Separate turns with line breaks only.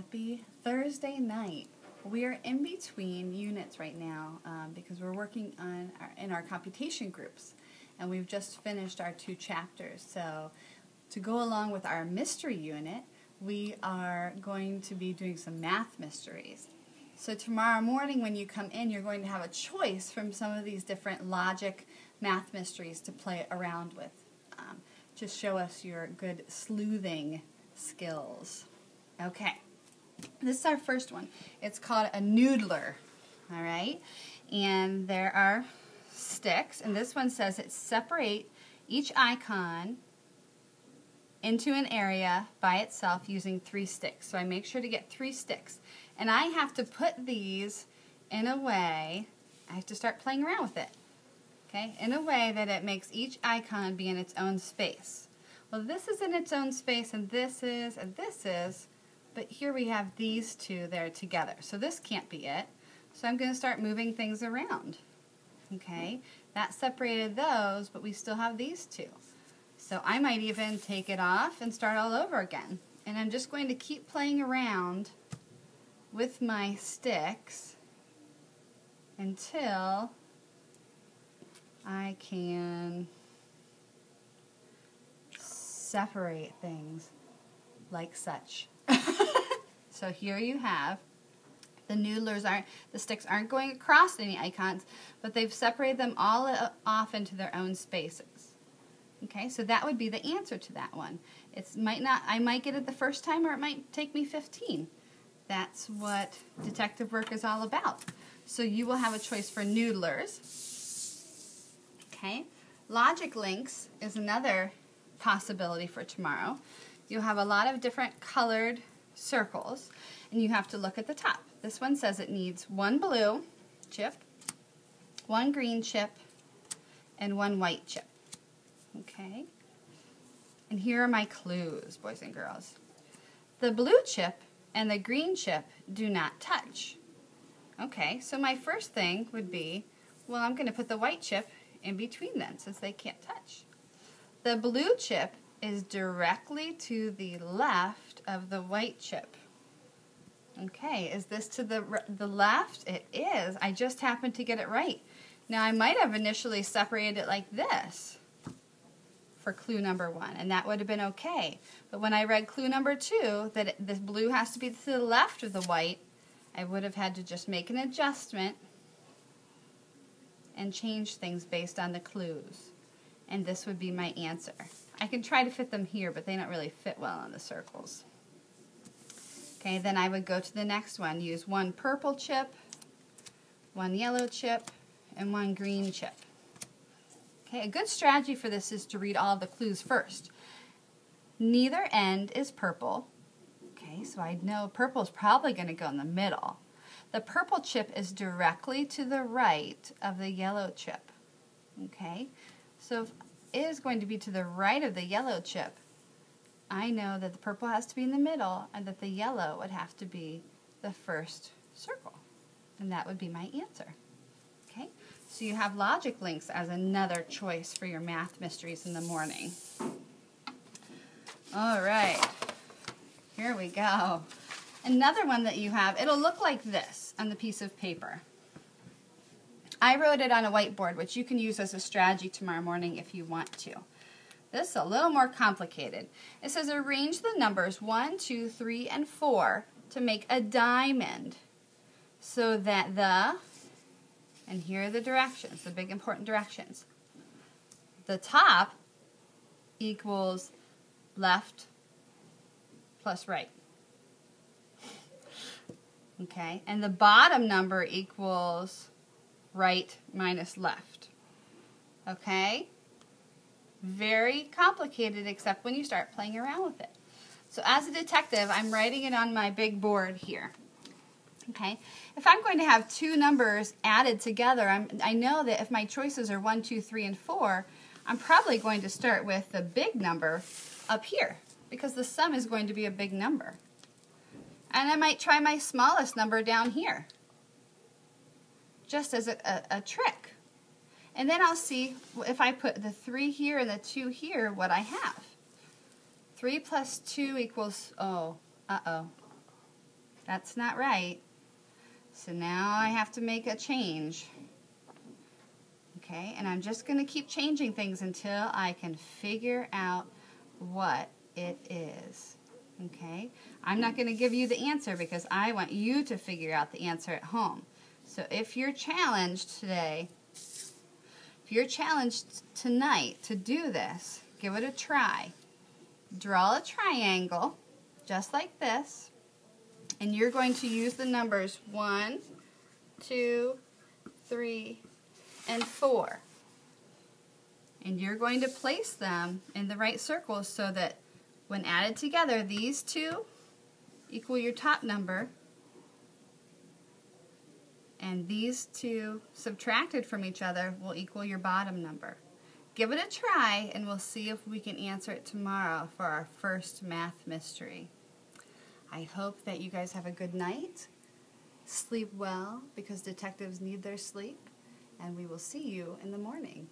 Happy Thursday night. We're in between units right now because we're working on in our computation groups, and we've just finished our 2 chapters. So to go along with our mystery unit, we are going to be doing some math mysteries. So tomorrow morning when you come in, you're going to have a choice from some of these different logic math mysteries to play around with. To show us your good sleuthing skills. Okay, this is our first one. It's called a noodler, all right? And there are sticks, and this one says it separate each icon into an area by itself using 3 sticks. So I make sure to get 3 sticks. And I have to put these in a way, I have to start playing around with it. Okay, in a way that it makes each icon be in its own space. Well, this is in its own space, and this is, but here we have these 2 there together. So this can't be it. So I'm going to start moving things around. Okay, that separated those, but we still have these 2. So I might even take it off and start all over again. And I'm just going to keep playing around with my sticks until I can separate things like such. So here you have the noodlers. The sticks aren't going across any icons, but they've separated them all off into their own spaces. Okay, so that would be the answer to that one. I might get it the first time, or it might take me 15. That's what detective work is all about. So you will have a choice for noodlers. Okay, logic links is another possibility for tomorrow. You'll have a lot of different colored circles, and you have to look at the top. This one says it needs 1 blue chip, 1 green chip, and 1 white chip. Okay, and here are my clues, boys and girls. The blue chip and the green chip do not touch. Okay, so my first thing would be, well, I'm going to put the white chip in between them since they can't touch. The blue chip is directly to the left of the white chip. Okay, is this to the left? It is. I just happened to get it right. Now I might have initially separated it like this for clue number 1, and that would have been okay. But when I read clue number 2, that the blue has to be to the left of the white, I would have had to just make an adjustment and change things based on the clues. And this would be my answer. I can try to fit them here, but they don't really fit well on the circles. Okay, then I would go to the next one. Use 1 purple chip, 1 yellow chip, and 1 green chip. Okay, a good strategy for this is to read all of the clues first. Neither end is purple. Okay, so I know purple is probably going to go in the middle. The purple chip is directly to the right of the yellow chip. Okay, so if it is going to be to the right of the yellow chip, I know that the purple has to be in the middle and that the yellow would have to be the first circle. And that would be my answer. Okay, so you have logic links as another choice for your math mysteries in the morning. All right, here we go. Another one that you have, it'll look like this on the piece of paper. I wrote it on a whiteboard, which you can use as a strategy tomorrow morning if you want to. This is a little more complicated. It says arrange the numbers 1, 2, 3, and 4 to make a diamond so that and here are the directions, the big important directions. The top equals left plus right. Okay, and the bottom number equals right minus left. Okay, very complicated except when you start playing around with it. So as a detective, I'm writing it on my big board here. Okay, if I'm going to have 2 numbers added together, I know that if my choices are 1, 2, 3, and 4, I'm probably going to start with the big number up here because the sum is going to be a big number. And I might try my smallest number down here, just as a trick. And then I'll see if I put the 3 here and the 2 here, what I have. 3 plus 2 equals, That's not right. So now I have to make a change. Okay, and I'm just going to keep changing things until I can figure out what it is. Okay, I'm not going to give you the answer because I want you to figure out the answer at home. So if you're challenged today, if you're challenged tonight to do this, give it a try. Draw a triangle just like this, and you're going to use the numbers 1, 2, 3, and 4. And you're going to place them in the right circles so that when added together, these two equal your top number, and these two subtracted from each other will equal your bottom number. Give it a try, and we'll see if we can answer it tomorrow for our first math mystery. I hope that you guys have a good night. Sleep well, because detectives need their sleep, and we will see you in the morning.